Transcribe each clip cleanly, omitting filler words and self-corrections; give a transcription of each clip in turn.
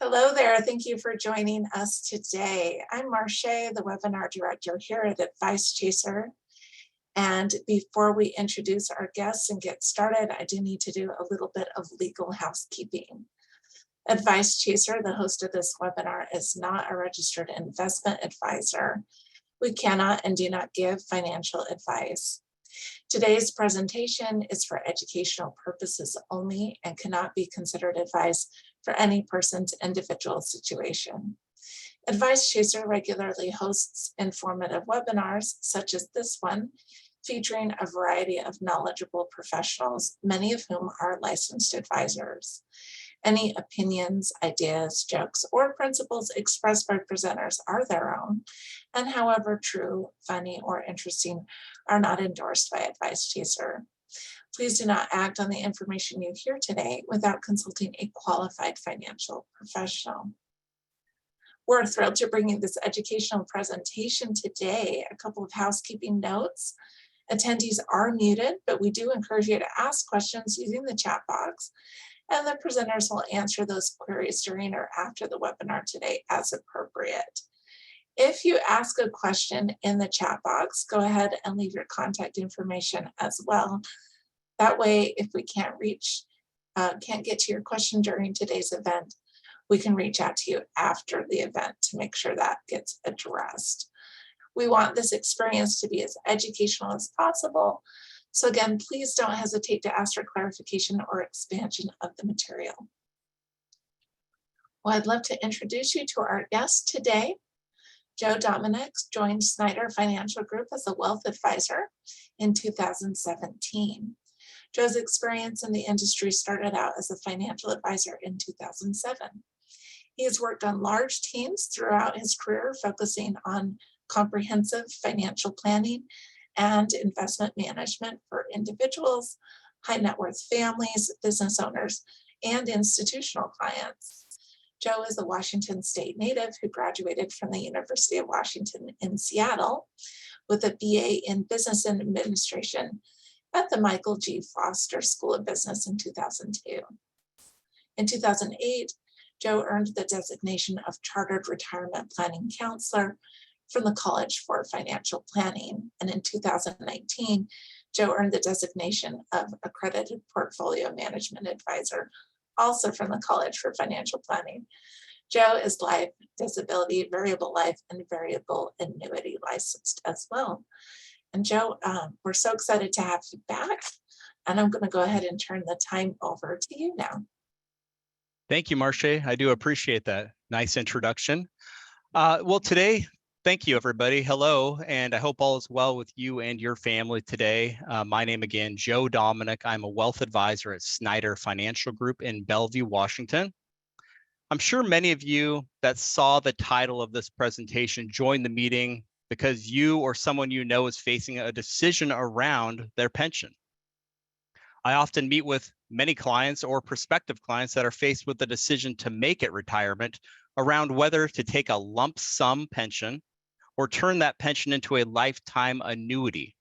Hello there. Thank you for joining us today. I'm Marche, the webinar director here at Advice Chaser. And before we introduce our guests and get started, I do need to do a little bit of legal housekeeping. Advice Chaser, the host of this webinar, is not a registered investment advisor. We cannot and do not give financial advice. Today's presentation is for educational purposes only and cannot be considered advice for any person's individual situation. Advice Chaser regularly hosts informative webinars, such as this one, featuring a variety of knowledgeable professionals, many of whom are licensed advisors. Any opinions, ideas, jokes, or principles expressed by presenters are their own, and however true, funny, or interesting, are not endorsed by Advice Chaser. Please do not act on the information you hear today without consulting a qualified financial professional. We're thrilled to bring you this educational presentation today. A couple of housekeeping notes. Attendees are muted, but we do encourage you to ask questions using the chat box, and the presenters will answer those queries during or after the webinar today as appropriate. If you ask a question in the chat box, go ahead and leave your contact information as well. That way, if we can't get to your question during today's event, we can reach out to you after the event to make sure that gets addressed. We want this experience to be as educational as possible. So again, please don't hesitate to ask for clarification or expansion of the material. Well, I'd love to introduce you to our guest today. Joe Dominic joined Snyder Financial Group as a wealth advisor in 2017. Joe's experience in the industry started out as a financial advisor in 2007. He has worked on large teams throughout his career, focusing on comprehensive financial planning and investment management for individuals, high net worth families, business owners, and institutional clients. Joe is a Washington State native who graduated from the University of Washington in Seattle with a BA in Business and Administration at the Michael G. Foster School of Business in 2002. In 2008, Joe earned the designation of Chartered Retirement Planning Counselor from the College for Financial Planning. And in 2019, Joe earned the designation of Accredited Portfolio Management Advisor, also from the College for Financial Planning. Joe is life, disability, variable life, and variable annuity licensed as well. And Joe, we're so excited to have you back. And I'm going to go ahead and turn the time over to you now. Thank you, Marche. I do appreciate that. Nice introduction. Well, today, thank you, everybody. Hello, and I hope all is well with you and your family today. My name again, Joe Dominic. I'm a wealth advisor at Snyder Financial Group in Bellevue, Washington. I'm sure many of you that saw the title of this presentation joined the meeting because you or someone you know is facing a decision around their pension. I often meet with many clients or prospective clients that are faced with the decision to make at retirement around whether to take a lump sum pension or turn that pension into a lifetime annuity.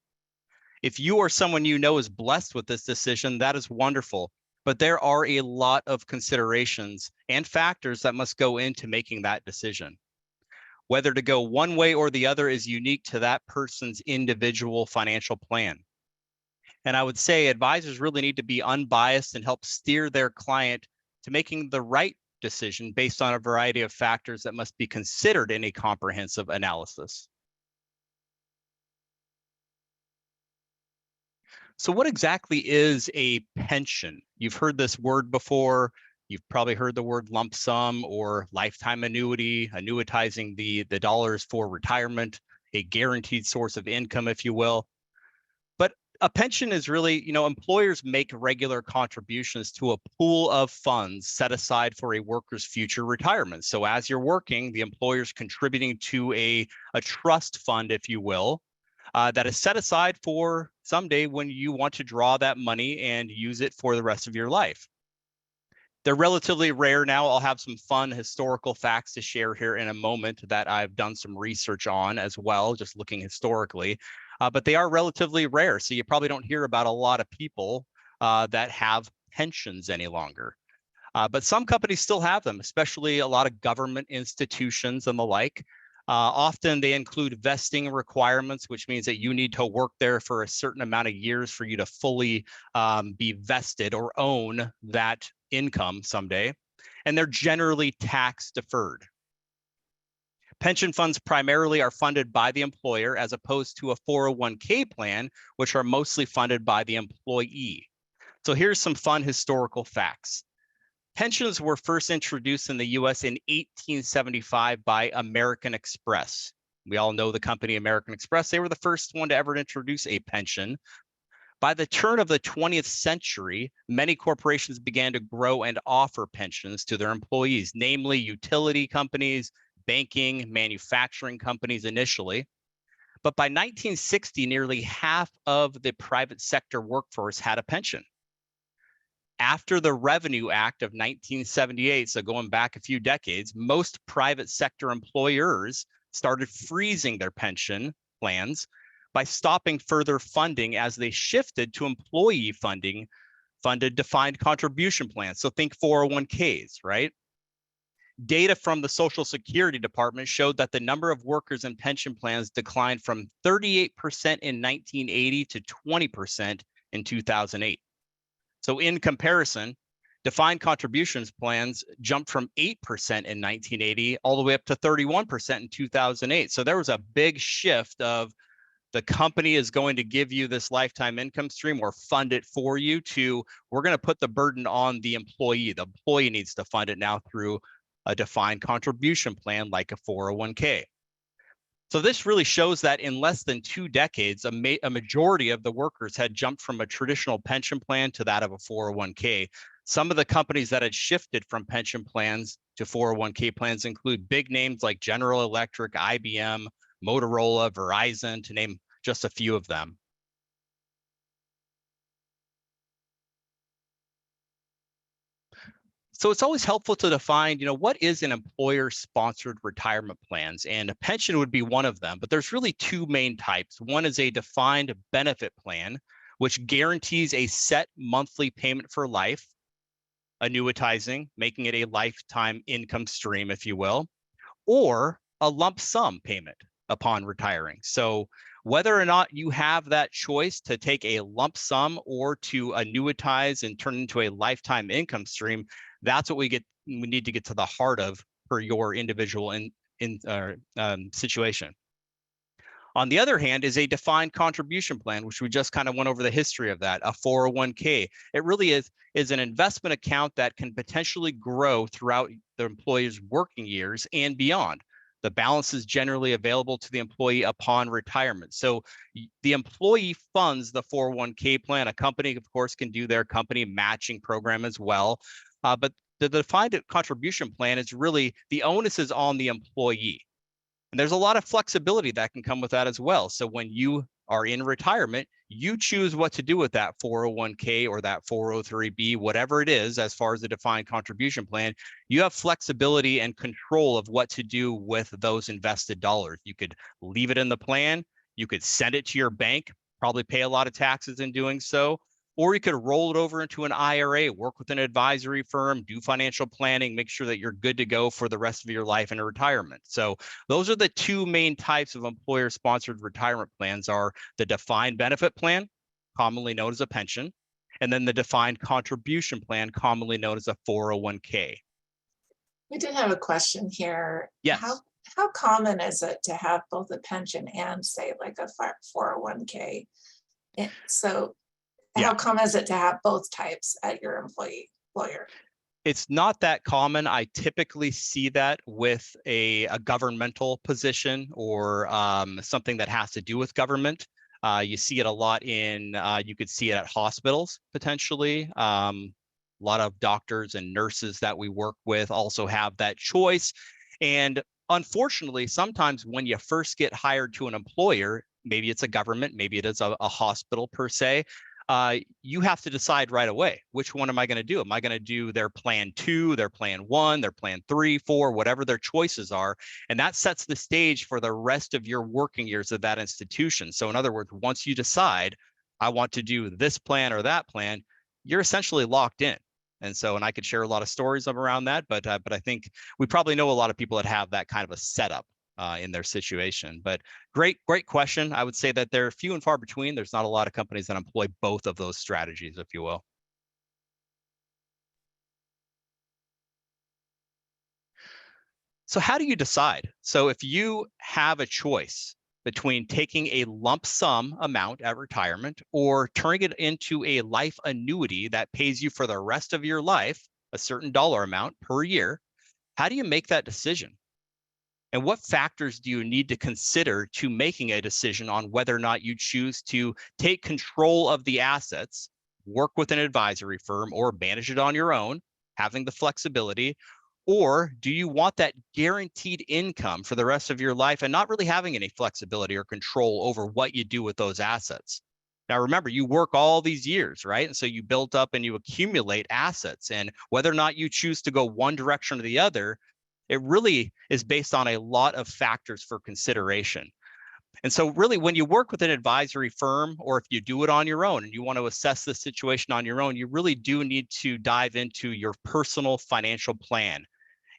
If you or someone you know is blessed with this decision, that is wonderful, but there are a lot of considerations and factors that must go into making that decision. Whether to go one way or the other is unique to that person's individual financial plan. And I would say advisors really need to be unbiased and help steer their client to making the right decision based on a variety of factors that must be considered in a comprehensive analysis. So what exactly is a pension? You've heard this word before. You've probably heard the word lump sum or lifetime annuity, annuitizing the dollars for retirement, a guaranteed source of income, if you will. But a pension is really, employers make regular contributions to a pool of funds set aside for a worker's future retirement. So as you're working, the employer's contributing to a trust fund, if you will, that is set aside for someday when you want to draw that money and use it for the rest of your life. They're relatively rare now. I'll have some fun historical facts to share here in a moment that I've done some research on as well, just looking historically. But they are relatively rare. So you probably don't hear about a lot of people that have pensions any longer. But some companies still have them, especially a lot of government institutions and the like. Often they include vesting requirements, which means that you need to work there for a certain amount of years for you to fully be vested or own that income someday. And they're generally tax deferred. Pension funds primarily are funded by the employer as opposed to a 401k plan, which are mostly funded by the employee. So here's some fun historical facts. Pensions were first introduced in the US in 1875 by American Express. We all know the company American Express. They were the first one to ever introduce a pension. By the turn of the 20th century, many corporations began to grow and offer pensions to their employees, namely utility companies, banking, manufacturing companies initially. But by 1960, nearly half of the private sector workforce had a pension. After the Revenue Act of 1978, so going back a few decades, most private sector employers started freezing their pension plans by stopping further funding as they shifted to employee funded defined contribution plans. So think 401ks, right? Data from the Social Security Department showed that the number of workers in pension plans declined from 38% in 1980 to 20% in 2008. So in comparison, defined contributions plans jumped from 8% in 1980 all the way up to 31% in 2008. So there was a big shift of the company is going to give you this lifetime income stream or fund it for you to, we're going to put the burden on the employee. The employee needs to fund it now through a defined contribution plan like a 401k. So this really shows that in less than 2 decades, a majority of the workers had jumped from a traditional pension plan to that of a 401k. Some of the companies that had shifted from pension plans to 401k plans include big names like General Electric, IBM, Motorola, Verizon, to name just a few of them. So it's always helpful to define, what is an employer-sponsored retirement plans? And a pension would be one of them, but there's really 2 main types. One is a defined benefit plan, which guarantees a set monthly payment for life, annuitizing, making it a lifetime income stream, if you will, or a lump sum payment upon retiring. So whether or not you have that choice to take a lump sum or to annuitize and turn into a lifetime income stream, that's what we need to get to the heart of for your individual situation. On the other hand is a defined contribution plan, which we just kind of went over the history of that, a 401k. It really is an investment account that can potentially grow throughout the employee's working years and beyond. The balance is generally available to the employee upon retirement. So the employee funds the 401k plan. A company, of course, can do their company matching program as well. But the defined contribution plan is really, the onus is on the employee. And there's a lot of flexibility that can come with that as well. So when you are in retirement, you choose what to do with that 401k or that 403b, whatever it is, as far as the defined contribution plan. You have flexibility and control of what to do with those invested dollars. You could leave it in the plan. You could send it to your bank, probably pay a lot of taxes in doing so. Or you could roll it over into an IRA, work with an advisory firm, do financial planning, make sure that you're good to go for the rest of your life in retirement. So those are the 2 main types of employer-sponsored retirement plans: are the defined benefit plan, commonly known as a pension, and then the defined contribution plan, commonly known as a 401k. We did have a question here. Yes. How common is it to have both a pension and, say, like a 401k? So how common is it to have both types at your employer? It's not that common. I typically see that with a governmental position or something that has to do with government. You see it a lot you could see it at hospitals potentially. A lot of doctors and nurses that we work with also have that choice. And unfortunately, sometimes when you first get hired to an employer, maybe it's a government, maybe it is a hospital per se, you have to decide right away, which one am I going to do? Am I going to do their plan 2, their plan 1, their plan 3, 4, whatever their choices are? And that sets the stage for the rest of your working years of that institution. So in other words, once you decide, I want to do this plan or that plan, you're essentially locked in. And so, and I could share a lot of stories around that, but I think we probably know a lot of people that have that kind of a setup in their situation. But great question. I would say that they're few and far between. There's not a lot of companies that employ both of those strategies, if you will. So how do you decide? So if you have a choice between taking a lump sum amount at retirement or turning it into a life annuity that pays you for the rest of your life, a certain dollar amount per year, how do you make that decision? And what factors do you need to consider to making a decision on whether or not you choose to take control of the assets, work with an advisory firm, or manage it on your own, having the flexibility? Or do you want that guaranteed income for the rest of your life and not really having any flexibility or control over what you do with those assets? Now, remember, you work all these years, right? And so you build up and you accumulate assets. And whether or not you choose to go one direction or the other, it really is based on a lot of factors for consideration. And so really when you work with an advisory firm, or if you do it on your own and you want to assess the situation on your own, you really do need to dive into your personal financial plan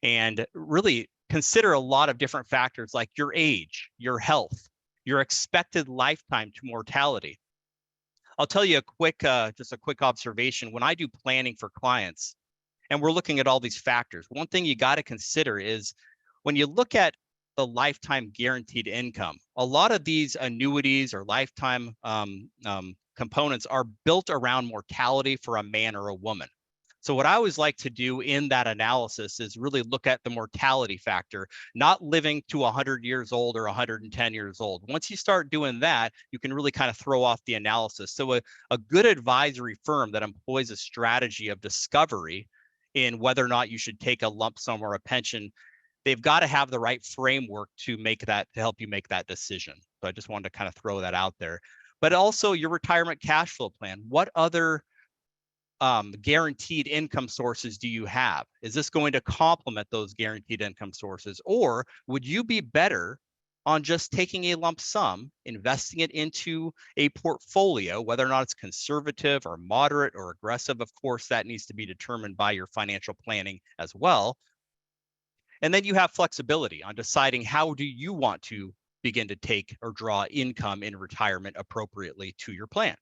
and really consider a lot of different factors like your age, your health, your expected lifetime to mortality. I'll tell you just a quick observation. When I do planning for clients, and we're looking at all these factors, one thing you got to consider is when you look at the lifetime guaranteed income, a lot of these annuities or lifetime components are built around mortality for a man or a woman. So what I always like to do in that analysis is really look at the mortality factor, not living to 100 years old or 110 years old. Once you start doing that, you can really kind of throw off the analysis. So a good advisory firm that employs a strategy of discovery in whether or not you should take a lump sum or a pension, they've got to have the right framework to help you make that decision. So I just wanted to kind of throw that out there. But also your retirement cash flow plan. What other guaranteed income sources do you have? Is this going to complement those guaranteed income sources? Or would you be better on just taking a lump sum, investing it into a portfolio, whether or not it's conservative or moderate or aggressive? Of course, that needs to be determined by your financial planning as well. And then you have flexibility on deciding how do you want to begin to take or draw income in retirement appropriately to your plan.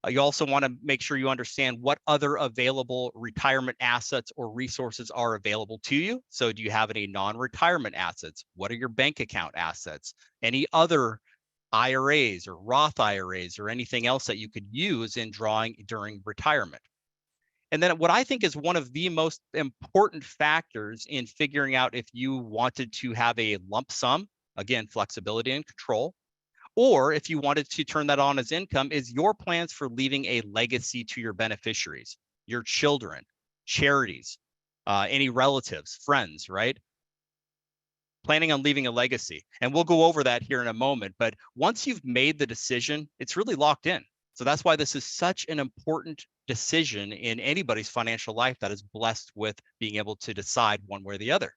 You also want to make sure you understand what other available retirement assets or resources are available to you. So do you have any non-retirement assets? What are your bank account assets? Any other IRAs or Roth IRAs or anything else that you could use in drawing during retirement? And then what I think is one of the most important factors in figuring out if you wanted to have a lump sum, again, flexibility and control, or if you wanted to turn that on as income, is your plans for leaving a legacy to your beneficiaries, your children, charities, any relatives, friends, right? Planning on leaving a legacy. And we'll go over that here in a moment. But once you've made the decision, it's really locked in. So that's why this is such an important decision in anybody's financial life that is blessed with being able to decide one way or the other.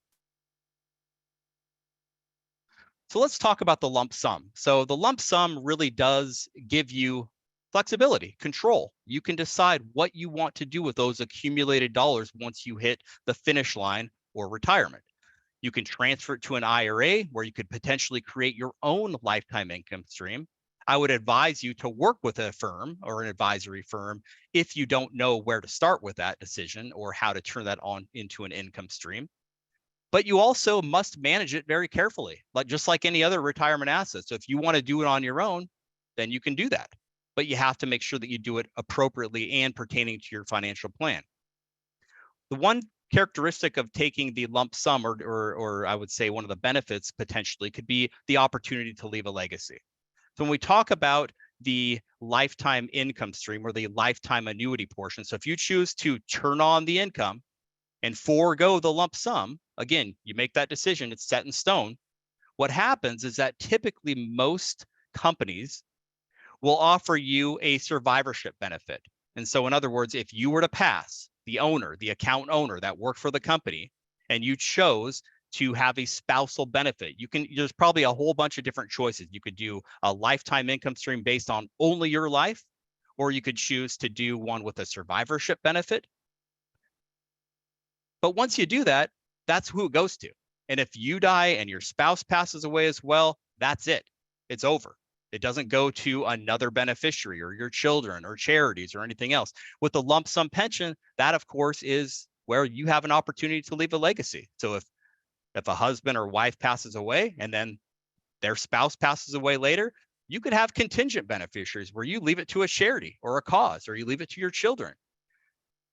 So let's talk about the lump sum. So the lump sum really does give you flexibility, control. You can decide what you want to do with those accumulated dollars once you hit the finish line or retirement. You can transfer it to an IRA where you could potentially create your own lifetime income stream. I would advise you to work with a firm or an advisory firm if you don't know where to start with that decision or how to turn that on into an income stream. But you also must manage it very carefully, just like any other retirement asset. So if you want to do it on your own, then you can do that. But you have to make sure that you do it appropriately and pertaining to your financial plan. The one characteristic of taking the lump sum, or I would say one of the benefits potentially could be the opportunity to leave a legacy. So when we talk about the lifetime income stream or the lifetime annuity portion, so if you choose to turn on the income and forego the lump sum, again, you make that decision, it's set in stone. What happens is that typically most companies will offer you a survivorship benefit. And so in other words, if you were to pass, the owner, the account owner that worked for the company, and you chose to have a spousal benefit, there's probably a whole bunch of different choices. You could do a lifetime income stream based on only your life, or you could choose to do one with a survivorship benefit. But once you do that, that's who it goes to. And if you die and your spouse passes away as well, that's it. It's over. It doesn't go to another beneficiary or your children or charities or anything else. With the lump sum pension, that of course is where you have an opportunity to leave a legacy. So if a husband or wife passes away and then their spouse passes away later, you could have contingent beneficiaries where you leave it to a charity or a cause, or you leave it to your children.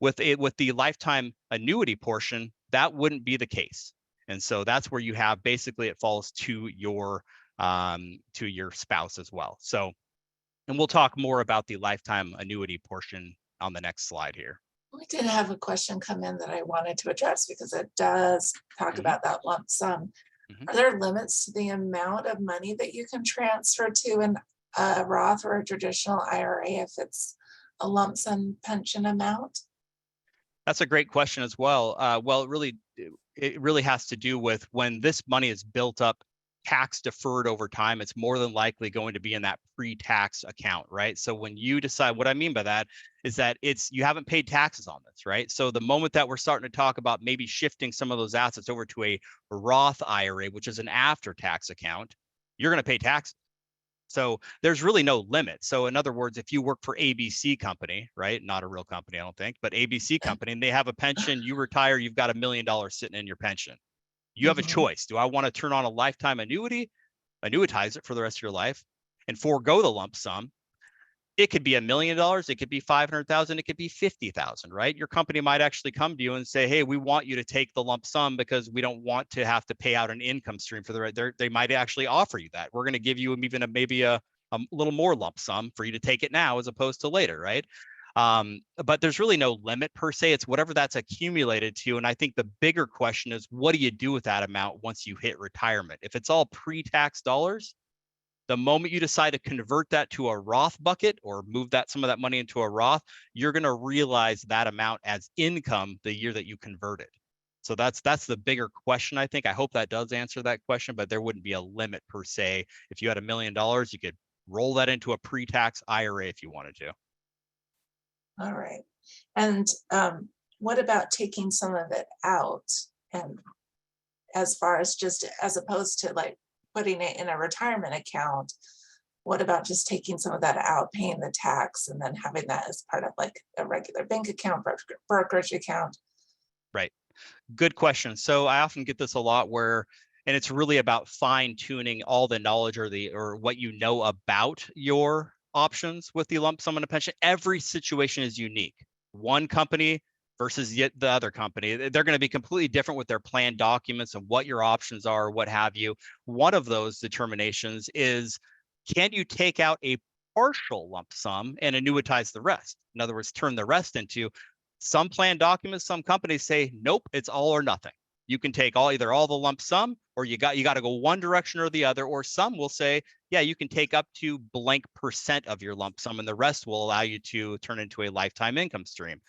With the lifetime annuity portion, that wouldn't be the case. And so that's where you have basically it falls to your spouse as well. So, and we'll talk more about the lifetime annuity portion on the next slide here. We did have a question come in that I wanted to address because it does talk about that lump sum. Are there limits to the amount of money that you can transfer to a Roth or a traditional IRA if it's a lump sum pension amount? That's a great question as well. Well, it really has to do with when this money is built up tax deferred over time, it's more than likely going to be in that pre-tax account, right? So when you decide, what I mean by that is that you haven't paid taxes on this, right? So the moment that we're starting to talk about maybe shifting some of those assets over to a Roth IRA, which is an after-tax account, you're going to pay taxes. So there's really no limit. So in other words, if you work for ABC company, right? Not a real company, I don't think, but ABC company, and they have a pension, you retire, you've got $1 million sitting in your pension. You have a choice. Do I want to turn on a lifetime annuity, annuitize it for the rest of your life, and forego the lump sum? It could be $1 million, it could be 500,000, it could be 50,000, right? Your company might actually come to you and say, hey, we want you to take the lump sum because we don't want to have to pay out an income stream for they might actually offer you that. We're going to give you even maybe a little more lump sum for you to take it now as opposed to later, right? But there's really no limit per se. It's whatever that's accumulated to. And I think the bigger question is, what do you do with that amount once you hit retirement? If it's all pre-tax dollars, the moment you decide to convert that to a Roth bucket or move some of that money into a Roth, you're going to realize that amount as income the year that you convert it. So that's the bigger question, I think. I hope that does answer that question, but there wouldn't be a limit per se. If you had $1 million, you could roll that into a pre-tax IRA if you wanted to. All right. And what about taking some of it out? And as far as as opposed to like putting it in a retirement account, what about just taking some of that out, paying the tax, and then having that as part of like a regular bank account, brokerage account? Right. Good question. So I often get this a lot and it's really about fine tuning all the knowledge or what you know about your options with the lump sum and a pension. Every situation is unique. One company versus yet the other company, they're going to be completely different with their plan documents and what your options are, what have you. One of those determinations is, can you take out a partial lump sum and annuitize the rest? In other words, turn the rest into some plan documents. Some companies say, nope, it's all or nothing. You can take either all the lump sum, or you got to go one direction or the other. Or some will say, yeah, you can take up to blank % of your lump sum, and the rest will allow you to turn into a lifetime income stream.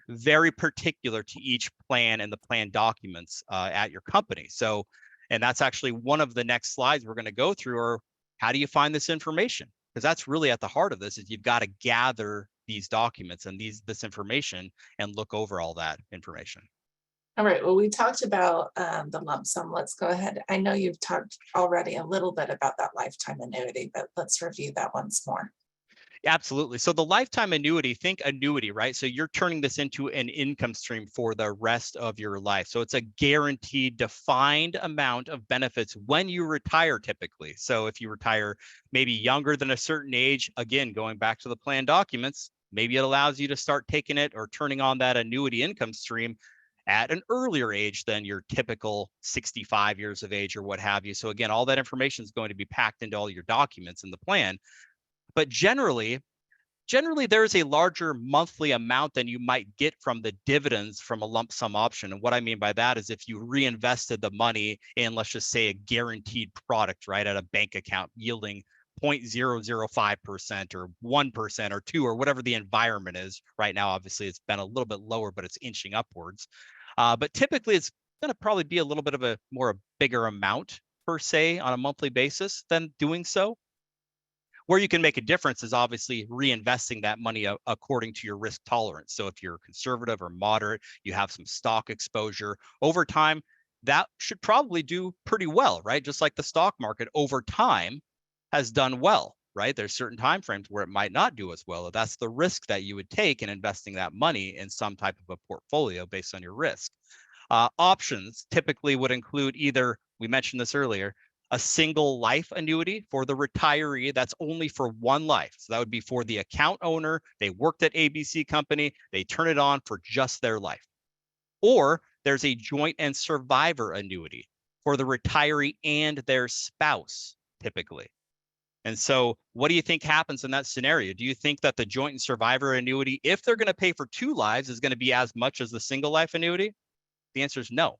Very particular to each plan and the plan documents at your company. So, and that's actually one of the next slides we're going to go through, or how do you find this information? Because that's really at the heart of this, is you've got to gather these documents and this information and look over all that information. All right, well, we talked about the lump sum. Let's go ahead. I know you've talked already a little bit about that lifetime annuity, but let's review that once more. Absolutely. So the lifetime annuity, think annuity, right? So you're turning this into an income stream for the rest of your life. So it's a guaranteed defined amount of benefits when you retire typically. So if you retire maybe younger than a certain age, again, going back to the plan documents, maybe it allows you to start taking it or turning on that annuity income stream at an earlier age than your typical 65 years of age or what have you. So again, all that information is going to be packed into all your documents in the plan. But generally, there's a larger monthly amount than you might get from the dividends from a lump sum option. And what I mean by that is if you reinvested the money in, let's just say, a guaranteed product, right, at a bank account yielding 0.005% or 1% or 2% or whatever the environment is right now. Obviously, it's been a little bit lower, but it's inching upwards. But typically, it's going to probably be a little bit of a bigger amount per se on a monthly basis than doing so. Where you can make a difference is obviously reinvesting that money according to your risk tolerance. So if you're conservative or moderate, you have some stock exposure over time, that should probably do pretty well, right? Just like the stock market over time has done well, right? There's certain time frames where it might not do as well. That's the risk that you would take in investing that money in some type of a portfolio based on your risk. Options typically would include either, we mentioned this earlier, a single life annuity for the retiree that's only for one life. So that would be for the account owner. They worked at ABC company, they turn it on for just their life. Or there's a joint and survivor annuity for the retiree and their spouse, typically. And so what do you think happens in that scenario? Do you think that the joint and survivor annuity, if they're going to pay for 2 lives, is going to be as much as the single life annuity? The answer is no.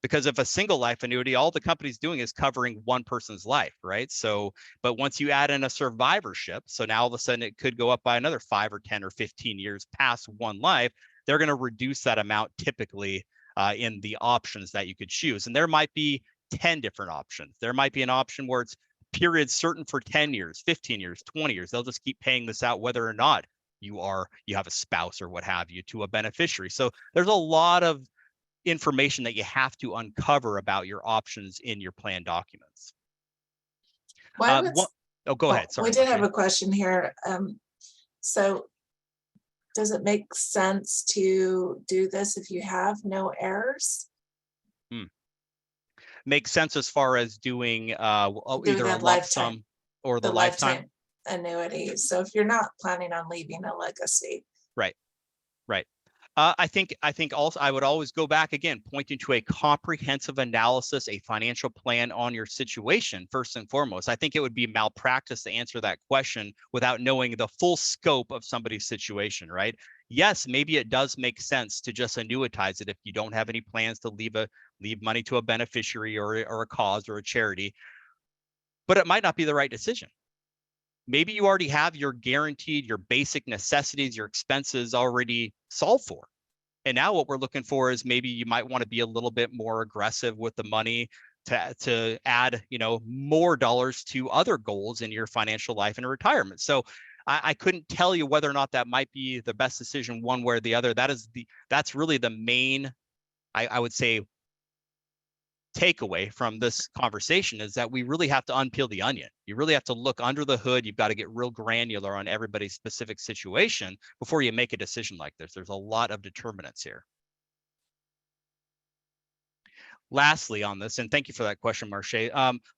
Because if a single life annuity, all the company's doing is covering one person's life, right? So, but once you add in a survivorship, so now all of a sudden it could go up by another 5 or 10 or 15 years past one life, they're going to reduce that amount typically in the options that you could choose. And there might be 10 different options. There might be an option where it's period certain for 10 years, 15 years, 20 years. They'll just keep paying this out whether or not you have a spouse or what have you to a beneficiary. So there's a lot of information that you have to uncover about your options in your plan documents. Why would, go ahead. Sorry, we did have Marcia. a question here. So does it make sense to do this if you have no errors? Makes sense as far as doing either a lump lifetime, sum or the lifetime annuity. So if you're not planning on leaving a legacy. Right. I think also I would always go back again, pointing to a comprehensive analysis, a financial plan on your situation first and foremost. I think it would be malpractice to answer that question without knowing the full scope of somebody's situation, right? Yes, maybe it does make sense to just annuitize it if you don't have any plans to leave money to a beneficiary or a cause or a charity, but it might not be the right decision. Maybe you already have your guaranteed, your basic necessities, your expenses already solved for. And now what we're looking for is maybe you might want to be a little bit more aggressive with the money to add, more dollars to other goals in your financial life and retirement. So I couldn't tell you whether or not that might be the best decision one way or the other. That's really the main, I would say, takeaway from this conversation is that we really have to unpeel the onion. You really have to look under the hood. You've got to get real granular on everybody's specific situation before you make a decision like this. There's a lot of determinants here. Lastly on this, and thank you for that question, Marche.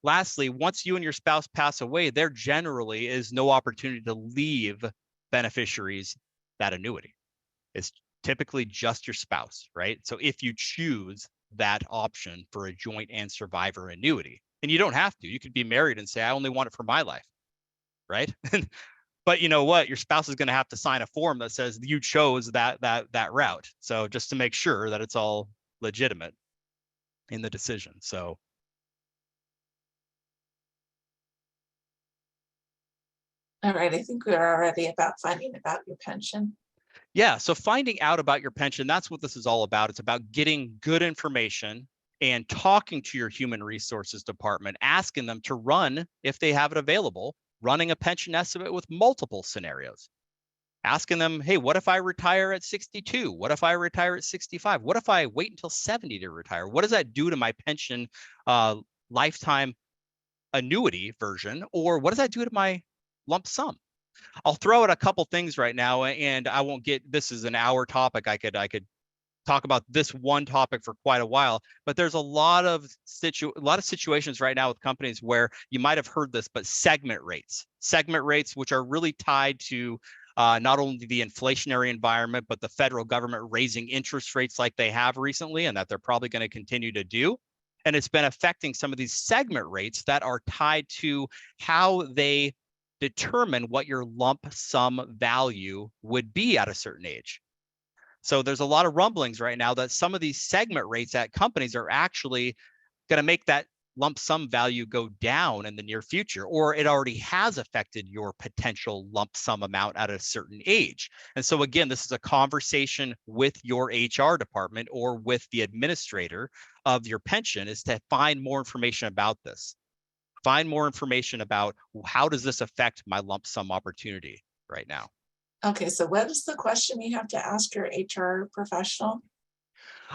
Lastly, once you and your spouse pass away, there generally is no opportunity to leave beneficiaries that annuity. It's typically just your spouse, right? So if you choose that option for a joint and survivor annuity, and you don't have to, you could be married and say, I only want it for my life, right? But you know what? Your spouse is going to have to sign a form that says you chose that route. So just to make sure that it's all legitimate in the decision. So. All right, I think we're already about finding about your pension. Yeah, so finding out about your pension, that's what this is all about. It's about getting good information and talking to your human resources department, asking them to run, if they have it available, running a pension estimate with multiple scenarios. Asking them, hey, what if I retire at 62? What if I retire at 65? What if I wait until 70 to retire? What does that do to my pension lifetime annuity version? Or what does that do to my lump sum? I'll throw out a couple things right now, and I won't get, this is an hour topic. I could talk about this one topic for quite a while, but there's a lot of situations right now with companies where you might have heard this, but segment rates, which are really tied to not only the inflationary environment, but the federal government raising interest rates like they have recently, and that they're probably going to continue to do. And it's been affecting some of these segment rates that are tied to how they determine what your lump sum value would be at a certain age. So there's a lot of rumblings right now that some of these segment rates at companies are actually going to make that lump sum value go down in the near future, or it already has affected your potential lump sum amount at a certain age. And so again, this is a conversation with your HR department or with the administrator of your pension, is to find more information about this. find more information about how does this affect my lump sum opportunity right now. Okay, so what is the question you have to ask your HR professional?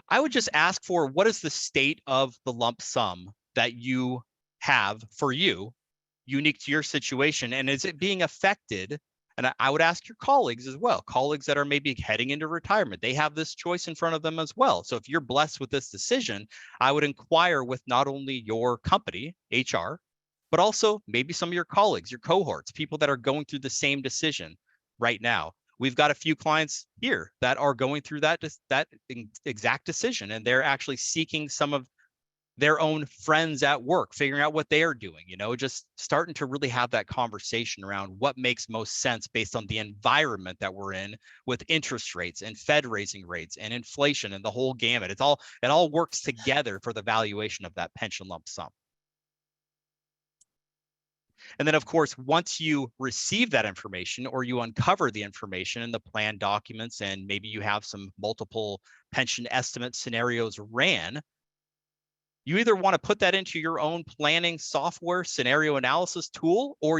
I would just ask for what is the state of the lump sum that you have for you, unique to your situation, and is it being affected? And I would ask your colleagues as well, colleagues that are maybe heading into retirement. They have this choice in front of them as well. So if you're blessed with this decision, I would inquire with not only your company, HR, but also maybe some of your colleagues, your cohorts, people that are going through the same decision right now. We've got a few clients here that are going through that exact decision, and they're actually seeking some of their own friends at work, figuring out what they are doing, just starting to really have that conversation around what makes most sense based on the environment that we're in with interest rates and Fed raising rates and inflation and the whole gamut. It all works together for the valuation of that pension lump sum. And then, of course, once you receive that information or you uncover the information in the plan documents, and maybe you have some multiple pension estimate scenarios ran, you either want to put that into your own planning software scenario analysis tool, or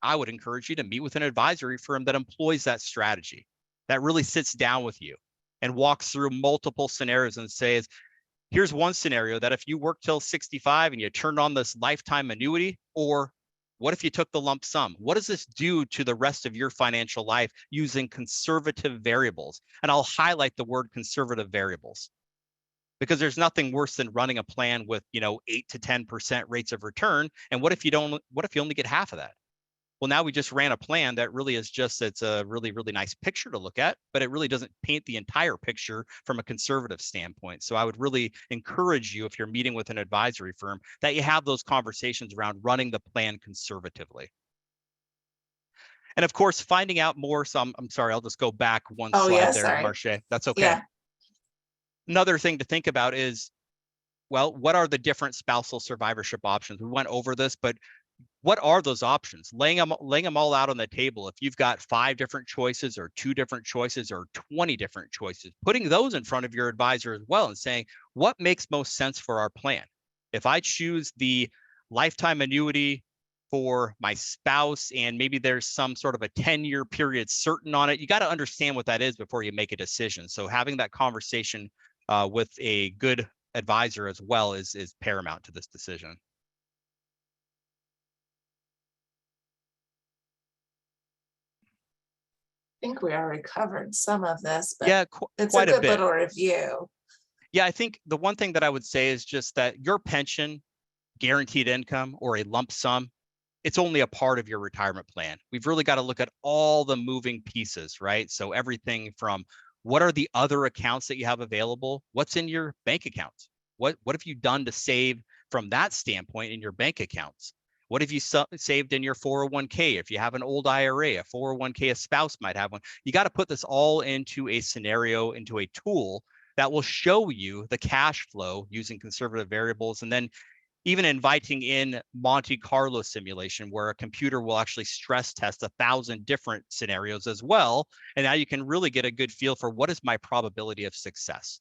I would encourage you to meet with an advisory firm that employs that strategy, that really sits down with you and walks through multiple scenarios and says, here's one scenario that if you work till 65 and you turned on this lifetime annuity, or what if you took the lump sum? What does this do to the rest of your financial life using conservative variables? And I'll highlight the word conservative variables, because there's nothing worse than running a plan with 8 to 10% rates of return. And what if you only get half of that? Well, now we just ran a plan that really is it's a really, really nice picture to look at, but it really doesn't paint the entire picture from a conservative standpoint. So I would really encourage you, if you're meeting with an advisory firm, that you have those conversations around running the plan conservatively. And of course, finding out more. So I'm sorry, I'll just go back one Oh, slide yeah, there, sorry. Marche. That's okay. Yeah. Another thing to think about is, well, what are the different spousal survivorship options? We went over this, but what are those options? Laying them all out on the table. If you've got 5 different choices or 2 different choices or 20 different choices, putting those in front of your advisor as well and saying, what makes most sense for our plan? If I choose the lifetime annuity for my spouse and maybe there's some sort of a 10-year period certain on it, you got to understand what that is before you make a decision. So having that conversation with a good advisor as well is paramount to this decision. I think we already covered some of this, but Yeah, it's a quite a good bit. little review. Yeah, I think the one thing that I would say is just that your pension, guaranteed income, or a lump sum, it's only a part of your retirement plan. We've really got to look at all the moving pieces, right? So everything from what are the other accounts that you have available? What's in your bank accounts? What have you done to save from that standpoint in your bank accounts? What have you saved in your 401k? If you have an old IRA, a 401k, a spouse might have one. You got to put this all into a scenario, into a tool that will show you the cash flow using conservative variables. And then even inviting in Monte Carlo simulation, where a computer will actually stress test 1,000 different scenarios as well. And now you can really get a good feel for what is my probability of success.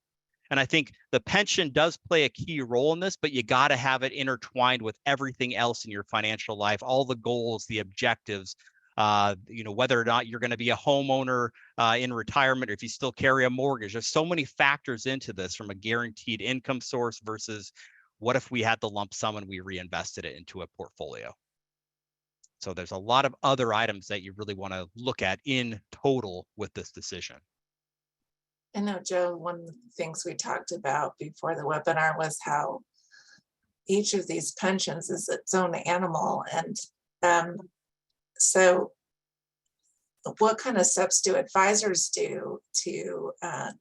And I think the pension does play a key role in this, but you got to have it intertwined with everything else in your financial life, all the goals, the objectives, whether or not you're going to be a homeowner in retirement, or if you still carry a mortgage. There's so many factors into this, from a guaranteed income source versus what if we had the lump sum and we reinvested it into a portfolio. So there's a lot of other items that you really want to look at in total with this decision. I know, Joe, one of the things we talked about before the webinar was how each of these pensions is its own animal. And so what kind of steps do advisors do to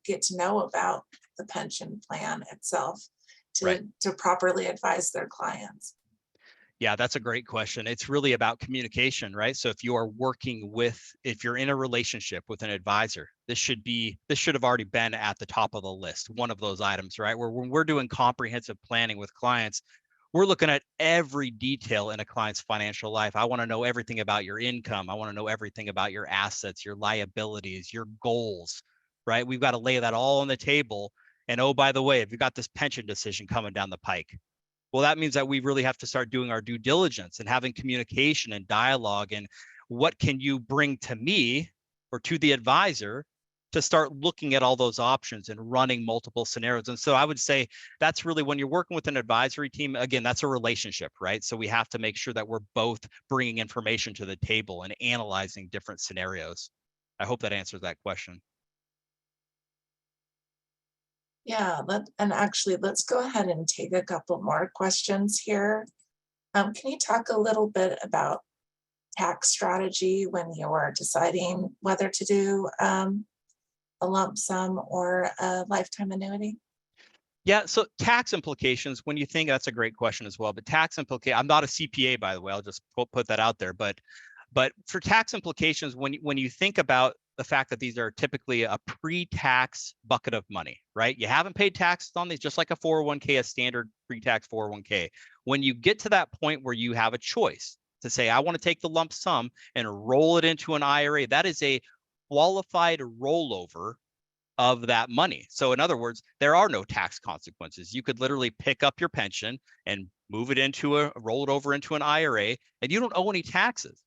get to know about the pension plan itself to properly advise their clients? Yeah, that's a great question. It's really about communication, right? So if you're in a relationship with an advisor, this should have already been at the top of the list, one of those items, right? Where when we're doing comprehensive planning with clients, we're looking at every detail in a client's financial life. I want to know everything about your income. I want to know everything about your assets, your liabilities, your goals, right? We've got to lay that all on the table. And oh, by the way, if you've got this pension decision coming down the pike, Well, that means that we really have to start doing our due diligence and having communication and dialogue. And what can you bring to me or to the advisor to start looking at all those options and running multiple scenarios? And so I would say that's really when you're working with an advisory team, again, that's a relationship, right? So we have to make sure that we're both bringing information to the table and analyzing different scenarios. I hope that answers that question. Yeah, and actually, let's go ahead and take a couple more questions here. Can you talk a little bit about tax strategy when you're deciding whether to do a lump sum or a lifetime annuity? Yeah, so tax implications, when you think, that's a great question as well, but I'm not a CPA, by the way, I'll just put that out there, but for tax implications, when you think about the fact that these are typically a pre-tax bucket of money, right? You haven't paid taxes on these, just like a 401k, a standard pre-tax 401k. When you get to that point where you have a choice to say, I want to take the lump sum and roll it into an IRA, that is a qualified rollover of that money. So in other words, there are no tax consequences. You could literally pick up your pension and move it roll it over into an IRA, and you don't owe any taxes.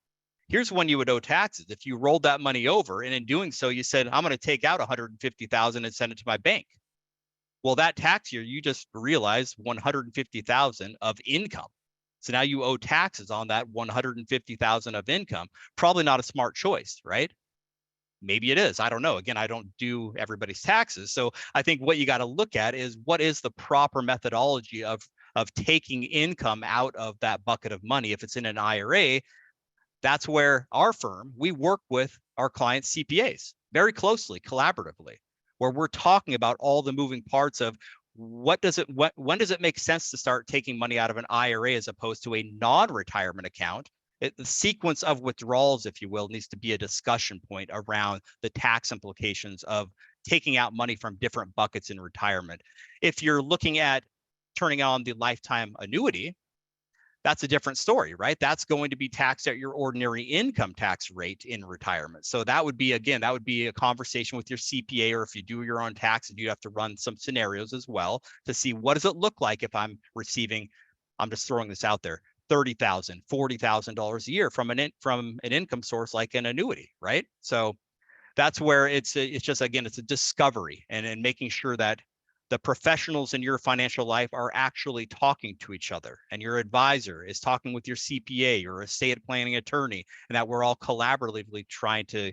Here's when you would owe taxes. If you rolled that money over, and in doing so, you said, I'm going to take out 150,000 and send it to my bank. Well, that tax year, you just realized 150,000 of income. So now you owe taxes on that 150,000 of income. Probably not a smart choice, right? Maybe it is. I don't know. Again, I don't do everybody's taxes. So I think what you got to look at is what is the proper methodology of taking income out of that bucket of money. If it's in an IRA, that's where our firm, we work with our clients' CPAs very closely, collaboratively, where we're talking about all the moving parts of when does it make sense to start taking money out of an IRA as opposed to a non-retirement account. The sequence of withdrawals, if you will, needs to be a discussion point around the tax implications of taking out money from different buckets in retirement. If you're looking at turning on the lifetime annuity, that's a different story, right? That's going to be taxed at your ordinary income tax rate in retirement. So that would be, again, that would be a conversation with your CPA, or if you do your own taxes, you'd have to run some scenarios as well to see what does it look like if I'm receiving, I'm just throwing this out there, $30,000, $40,000 a year from an income source like an annuity, right? So that's where it's just, again, it's a discovery and making sure that the professionals in your financial life are actually talking to each other, and your advisor is talking with your CPA or estate planning attorney, and that we're all collaboratively trying to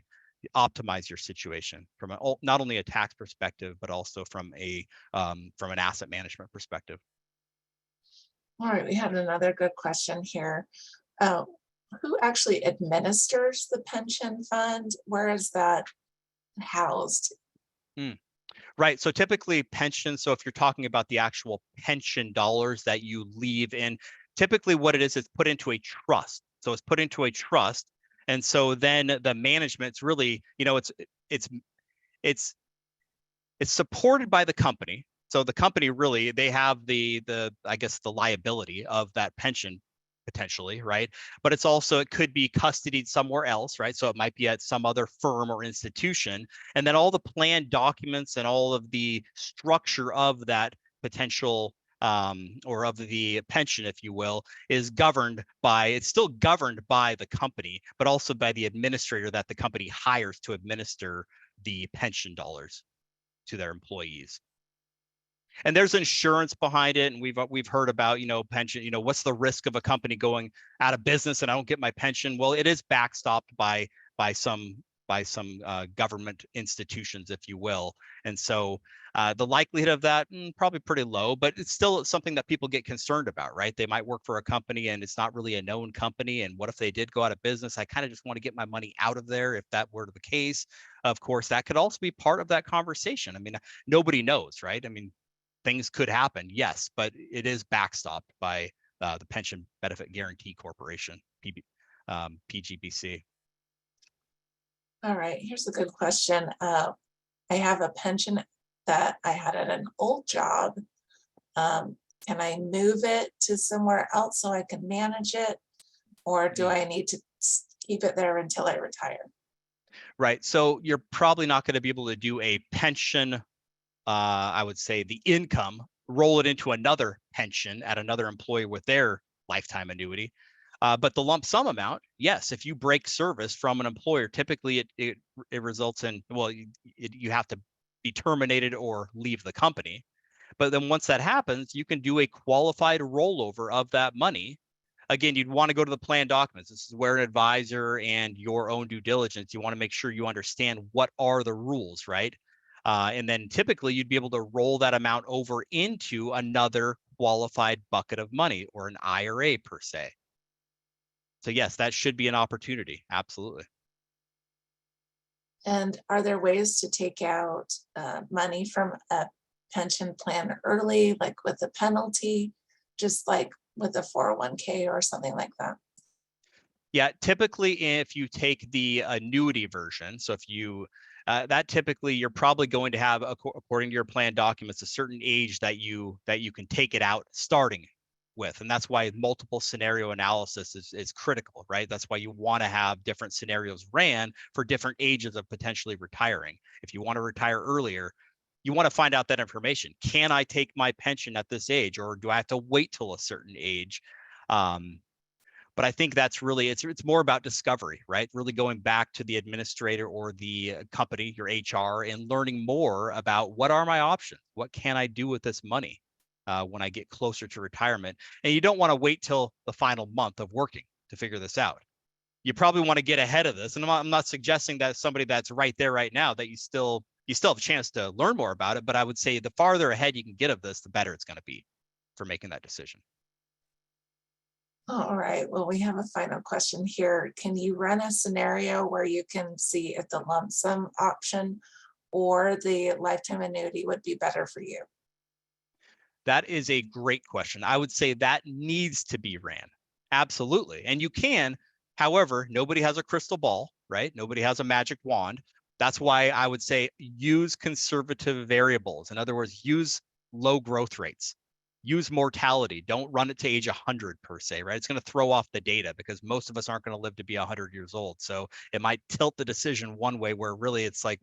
optimize your situation from not only a tax perspective, but also from an asset management perspective. All right, we have another good question here. Uh, who actually administers the pension fund? Where is that housed? Right. So typically pension. So if you're talking about the actual pension dollars that you leave in, typically what it is put into a trust. So it's put into a trust. And so then the management's really, it's supported by the company. So the company really, they have I guess the liability of that pension potentially, right? But it could be custodied somewhere else, right? So it might be at some other firm or institution. And then all the plan documents and all of the structure of that potential or of the pension, if you will, it's still governed by the company, but also by the administrator that the company hires to administer the pension dollars to their employees. And there's insurance behind it, and we've heard about pension. What's the risk of a company going out of business and I don't get my pension? Well, it is backstopped by some government institutions, if you will, and so the likelihood of that probably pretty low, but it's still something that people get concerned about, right? They might work for a company and it's not really a known company, and what if they did go out of business? I kind of just want to get my money out of there if that were the case. Of course, that could also be part of that conversation. I mean, nobody knows, right? I mean, things could happen, yes, but it is backstopped by the Pension Benefit Guaranty Corporation, PGBC. All right, here's a good question. I have a pension that I had at an old job. Can I move it to somewhere else so I can manage it? Or do I need to keep it there until I retire? Right. So you're probably not going to be able to do a pension, I would say the income roll it into another pension at another employer with their lifetime annuity. But the lump sum amount, yes, if you break service from an employer, typically it results in, well, you have to be terminated or leave the company. But then once that happens, you can do a qualified rollover of that money. Again, you'd want to go to the plan documents. This is where an advisor and your own due diligence, you want to make sure you understand what are the rules, right? And then typically you'd be able to roll that amount over into another qualified bucket of money or an IRA per se. So yes, that should be an opportunity. Absolutely. And are there ways to take out money from a pension plan early, like with a penalty, just like with a 401k or something like that? Yeah, typically if you take the annuity version, so if you that typically you're probably going to have, according to your plan documents, a certain age that you can take it out starting with, and that's why multiple scenario analysis is critical, right? That's why you want to have different scenarios ran for different ages of potentially retiring. If you want to retire earlier, you want to find out that information. Can I take my pension at this age, or do I have to wait till a certain age? But I think that's really, it's more about discovery, right? Really going back to the administrator or the company, your HR, and learning more about what are my options? What can I do with this money when I get closer to retirement? And you don't want to wait till the final month of working to figure this out. You probably want to get ahead of this. And I'm not suggesting that somebody that's right there right now that you still have a chance to learn more about it. But I would say the farther ahead you can get of this, the better it's going to be for making that decision. All right, well, we have a final question here. Can you run a scenario where you can see if the lump sum option or the lifetime annuity would be better for you? That is a great question. I would say that needs to be ran. Absolutely. And you can, however, nobody has a crystal ball, right? Nobody has a magic wand. That's why I would say use conservative variables. In other words, use low growth rates, use mortality. Don't run it to age 100 per se, right? It's going to throw off the data because most of us aren't going to live to be 100 years old. So it might tilt the decision one way where really it's like,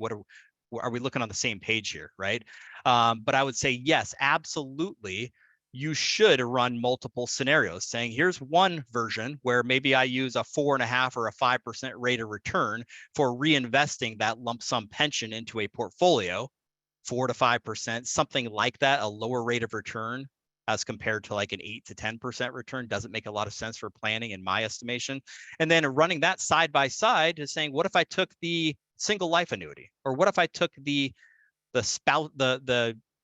are we looking on the same page here, right? But I would say, yes, absolutely. You should run multiple scenarios saying, here's one version where maybe I use a 4.5 or a 5% rate of return for reinvesting that lump sum pension into a portfolio, 4 to 5%, something like that, a lower rate of return as compared to like an 8 to 10% return doesn't make a lot of sense for planning in my estimation. And then running that side by side is saying, what if I took the single life annuity? Or what if I took the spouse,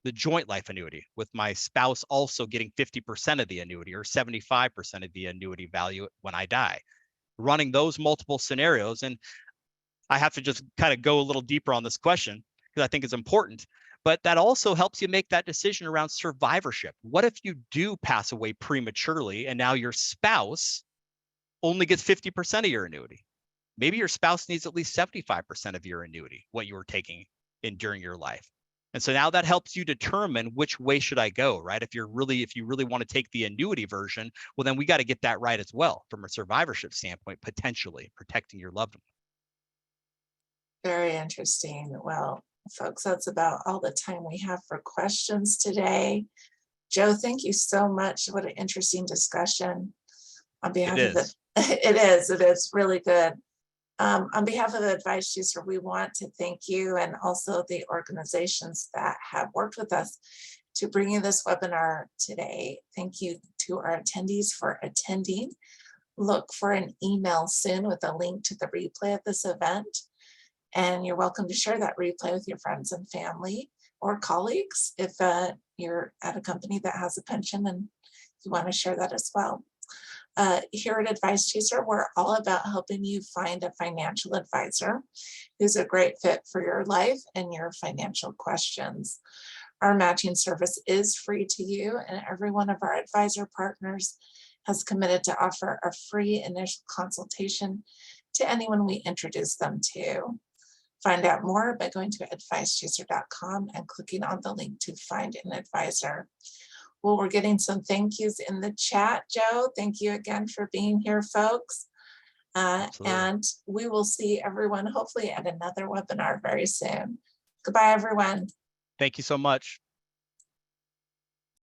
the joint life annuity with my spouse also getting 50% of the annuity or 75% of the annuity value when I die? Running those multiple scenarios. And I have to just kind of go a little deeper on this question because I think it's important. But that also helps you make that decision around survivorship. What if you do pass away prematurely and now your spouse only gets 50% of your annuity? Maybe your spouse needs at least 75% of your annuity, what you were taking in during your life. And so now that helps you determine which way should I go, right? If you really want to take the annuity version, well, then we got to get that right as well from a survivorship standpoint, potentially protecting your loved one. Very interesting. Well, folks, that's about all the time we have for questions today. Joe, thank you so much. What an interesting discussion. On It behalf of the, is. it is really good. On behalf of the Advice Juicer, we want to thank you and also the organizations that have worked with us to bring you this webinar today. Thank you to our attendees for attending. Look for an email soon with a link to the replay of this event. And you're welcome to share that replay with your friends and family or colleagues if you're at a company that has a pension and you want to share that as well. Here at Advice Chaser, we're all about helping you find a financial advisor who's a great fit for your life and your financial questions. Our matching service is free to you, and every one of our advisor partners has committed to offer a free initial consultation to anyone we introduce them to. Find out more by going to advicechaser.com and clicking on the link to find an advisor. Well, we're getting some thank yous in the chat, Joe. Thank you again for being here, folks. And we will see everyone hopefully at another webinar very soon. Goodbye, everyone. Thank you so much.